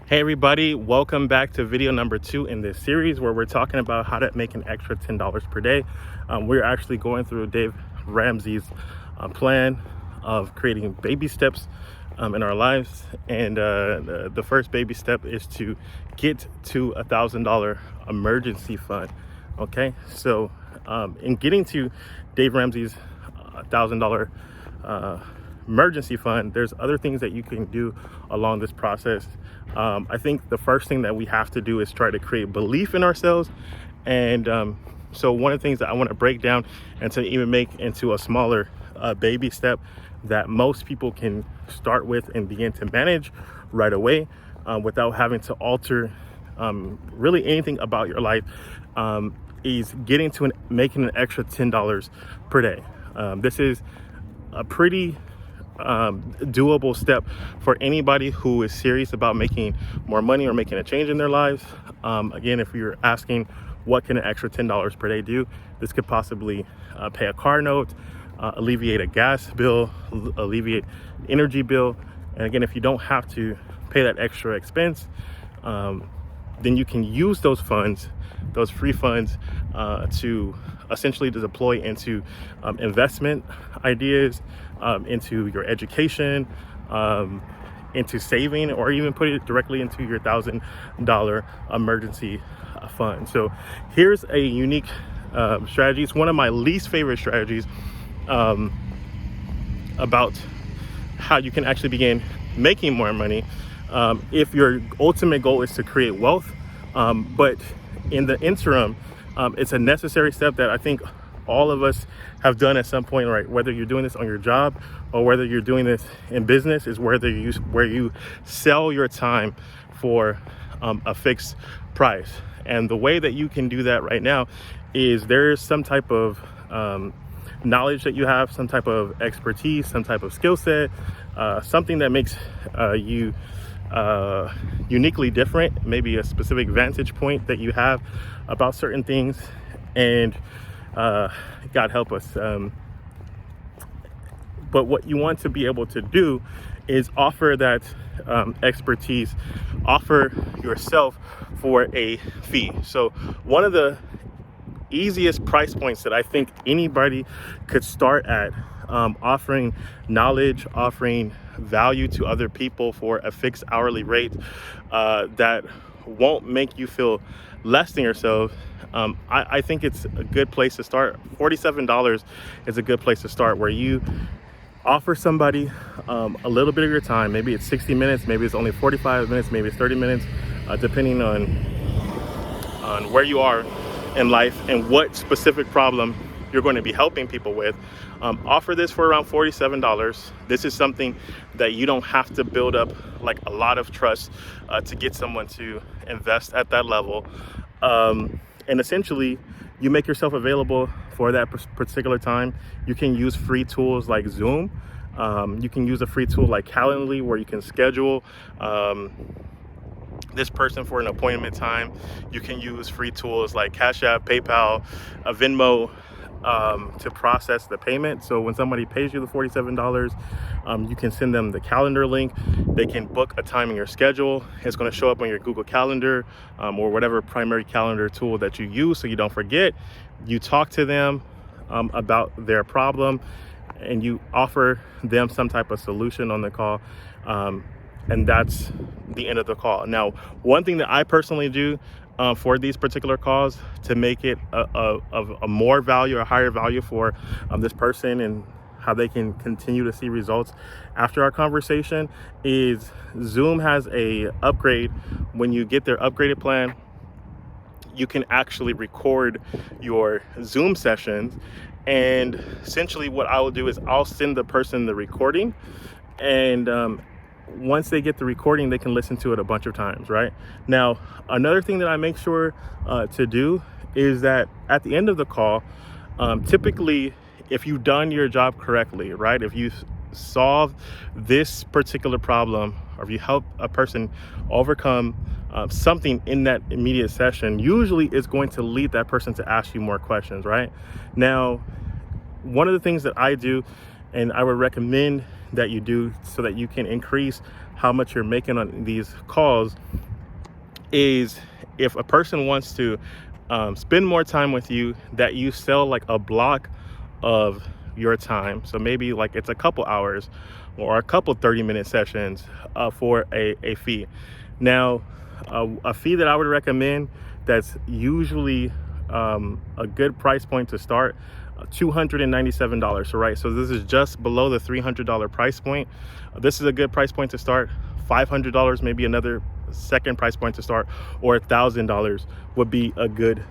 Hey everybody, welcome back to video number 2 in this series where we're talking about how to make an extra $10 per day. We're actually going through Dave Ramsey's plan of creating baby steps in our lives. And the first baby step is to get to $1,000 emergency fund. Okay, so in getting to Dave Ramsey's $1,000 emergency fund, there's other things that you can do along this process. I think the first thing that we have to do is try to create belief in ourselves. And so one of the things that I want to break down and to even make into a smaller baby step that most people can start with and begin to manage right away without having to alter really anything about your life is getting to making an extra $10 per day. This is a pretty doable step for anybody who is serious about making more money or making a change in their lives. Again, if you're asking what can an extra $10 per day do, this could possibly pay a car note, alleviate a gas bill, alleviate energy bill. And again, if you don't have to pay that extra expense, then you can use those funds, those free funds, to essentially to deploy into investment ideas, into your education, into saving, or even put it directly into your $1,000 emergency fund. So here's a unique strategy. It's one of my least favorite strategies about how you can actually begin making more money if your ultimate goal is to create wealth. But in the interim, it's a necessary step that I think all of us have done at some point, right? Whether you're doing this on your job or whether you're doing this in business, is where you sell your time for a fixed price. And the way that you can do that right now is there's some type of knowledge that you have, some type of expertise, some type of skill set, something that makes you uniquely different, maybe a specific vantage point that you have about certain things. And God help us. But what you want to be able to do is offer that expertise, offer yourself for a fee. So one of the easiest price points that I think anybody could start at, offering knowledge, offering value to other people for a fixed hourly rate that won't make you feel less than yourself. I think it's a good place to start. $47 is a good place to start, where you offer somebody a little bit of your time. Maybe it's 60 minutes, maybe it's only 45 minutes, maybe it's 30 minutes, depending on where you are in life and what specific problem you're going to be helping people with. Offer this for around $47. This is something that you don't have to build up like a lot of trust to get someone to invest at that level. And essentially, you make yourself available for that particular time. You can use free tools like Zoom. You can use a free tool like Calendly, where you can schedule this person for an appointment time. You can use free tools like Cash App, PayPal, Venmo, to process the payment. So when somebody pays you the $47, you can send them the calendar link. They can book a time in your schedule. It's going to show up on your Google Calendar or whatever primary calendar tool that you use, so you don't forget. You talk to them about their problem, and you offer them some type of solution on the call. And that's the end of the call. Now, one thing that I personally do for these particular calls to make it a more value, a higher value for this person and how they can continue to see results after our conversation, is Zoom has a upgrade. When you get their upgraded plan, you can actually record your Zoom sessions. And essentially what I will do is I'll send the person the recording, and once they get the recording, they can listen to it a bunch of times, right? Now, another thing that I make sure to do is that at the end of the call, typically, if you've done your job correctly, right? If you solve this particular problem, or if you help a person overcome something in that immediate session, usually it's going to lead that person to ask you more questions, right? Now, one of the things that I do, and I would recommend that you do so that you can increase how much you're making on these calls is, if a person wants to spend more time with you, that you sell like a block of your time. So maybe like it's a couple hours or a couple 30-minute sessions for a fee. Now, a fee that I would recommend that's usually a good price point to start, $297. So right, so this is just below the $300 price point. This is a good price point to start. $500, maybe another second price point to start, or $1,000 would be a good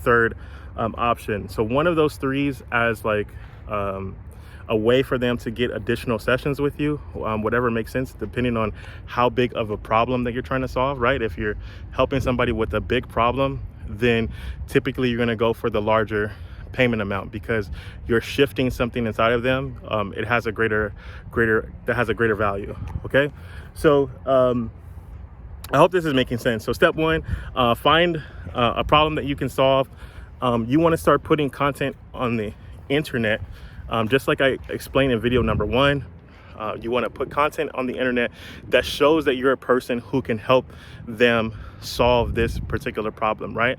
third option. So one of those threes as like a way for them to get additional sessions with you, whatever makes sense, depending on how big of a problem that you're trying to solve, right? If you're helping somebody with a big problem, then typically you're going to go for the larger payment amount because you're shifting something inside of them. It has a greater value. Okay, so I hope this is making sense. So step one, find a problem that you can solve. You want to start putting content on the internet, just like I explained in video number one. You want to put content on the internet that shows that you're a person who can help them solve this particular problem, right?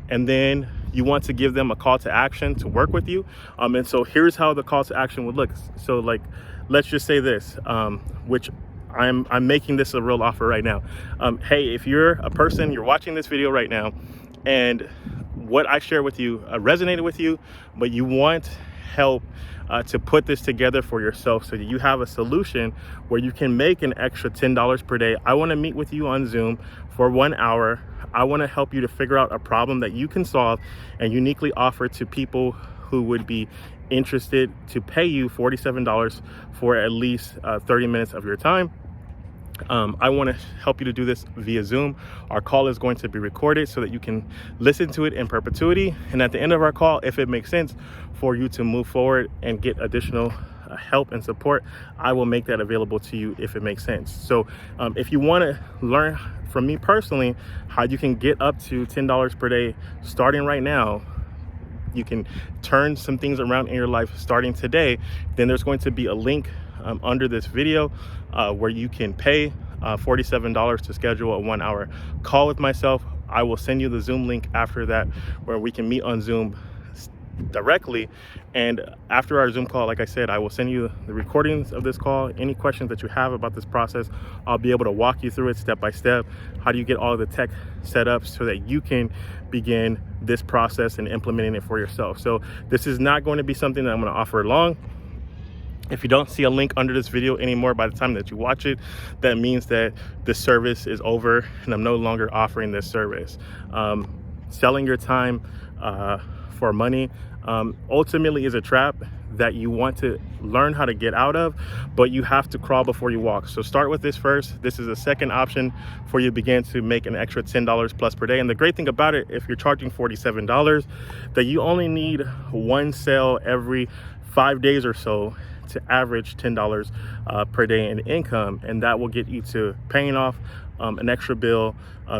And then you want to give them a call to action to work with you. And so here's how the call to action would look. So like, let's just say this, which I'm making this a real offer right now. Hey, if you're a person, you're watching this video right now, and what I share with you resonated with you, but you want help to put this together for yourself so that you have a solution where you can make an extra $10 per day. I want to meet with you on Zoom for 1 hour. I want to help you to figure out a problem that you can solve and uniquely offer to people who would be interested to pay you $47 for at least 30 minutes of your time. I want to help you to do this via Zoom. Our call is going to be recorded so that you can listen to it in perpetuity. And at the end of our call, if it makes sense for you to move forward and get additional help and support, I will make that available to you if it makes sense. So if you want to learn from me personally how you can get up to $10 per day starting right now, you can turn some things around in your life starting today, then there's going to be a link under this video where you can pay $47 to schedule a 1 hour call with myself. I will send you the Zoom link after that where we can meet on Zoom directly. And after our Zoom call, like I said, I will send you the recordings of this call. Any questions that you have about this process, I'll be able to walk you through it step by step. How do you get all of the tech set up so that you can begin this process and implementing it for yourself? So this is not going to be something that I'm going to offer long. If you don't see a link under this video anymore by the time that you watch it, that means that this service is over and I'm no longer offering this service. Selling your time for money ultimately is a trap that you want to learn how to get out of, but you have to crawl before you walk. So start with this first. This is a second option for you to begin to make an extra $10 plus per day. And the great thing about it, if you're charging $47, that you only need one sale every 5 days or so to average $10 per day in income, and that will get you to paying off an extra bill,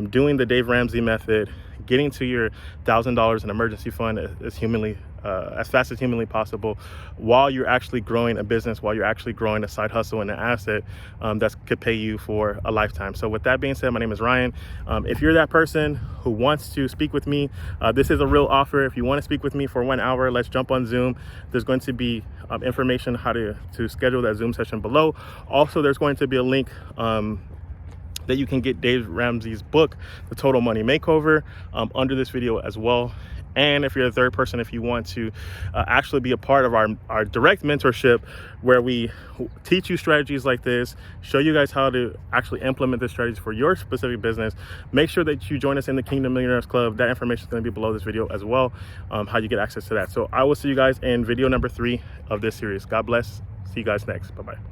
doing the Dave Ramsey method, getting to your $1,000 in emergency fund as fast as humanly possible, while you're actually growing a business, while you're actually growing a side hustle and an asset that could pay you for a lifetime. So with that being said, my name is Ryan. If you're that person who wants to speak with me, this is a real offer. If you want to speak with me for 1 hour, let's jump on Zoom. There's going to be information how to schedule that Zoom session below. Also, there's going to be a link that you can get Dave Ramsey's book, The Total Money Makeover, under this video as well. And if you're the third person, if you want to actually be a part of our direct mentorship, where we teach you strategies like this, show you guys how to actually implement this strategy for your specific business, make sure that you join us in the Kingdom Millionaires Club. That information is going to be below this video as well, how you get access to that. So I will see you guys in video number 3 of this series. God bless. See you guys next. Bye-bye.